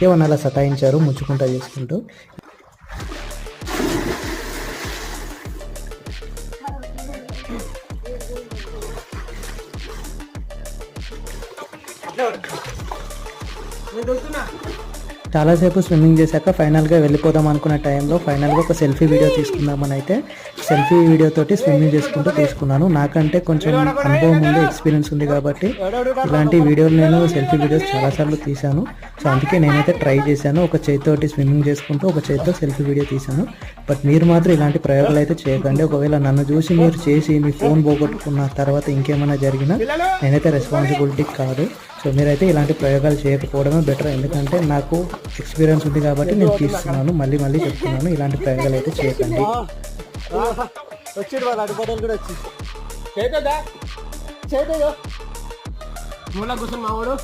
ఏమన్నా అలా సతాయించారు ముచ్చుకుంటా చేసుకుంటూ. చాలాసేపు స్విమ్మింగ్ చేశాక ఫైనల్గా వెళ్ళిపోదాం అనుకున్న టైంలో ఫైనల్గా ఒక సెల్ఫీ వీడియో తీసుకుందామని అయితే సెల్ఫీ వీడియో తోటి స్విమ్మింగ్ చేసుకుంటూ తీసుకున్నాను. నాకంటే కొంచెం అనుభవం ఉంది, ఎక్స్పీరియన్స్ ఉంది కాబట్టి ఇలాంటి వీడియోలు నేను సెల్ఫీ వీడియోస్ చాలాసార్లు తీశాను. సో అందుకే నేనైతే ట్రై చేశాను. ఒక చేతితోటి స్విమ్మింగ్ చేసుకుంటూ ఒక చేతితో సెల్ఫీ వీడియో తీశాను. బట్ మీరు మాత్రం ఇలాంటి ప్రయోగాలు అయితే చేయకండి. ఒకవేళ నన్ను చూసి మీరు చేసి మీ ఫోన్ పోగొట్టుకున్న తర్వాత ఇంకేమైనా జరిగినా నేనైతే రెస్పాన్సిబిలిటీ కాదు. సో మీరైతే ఇలాంటి ప్రయోగాలు చేయకపోవడమే బెటర్. ఎందుకంటే నాకు ఎక్స్పీరియన్స్ ఉంది కాబట్టి నేను తీస్తున్నాను. మళ్ళీ మళ్ళీ చెప్తున్నాను, ఇలాంటి ప్రయోగాలు అయితే చేయకండి. కూర్చొని మావాడు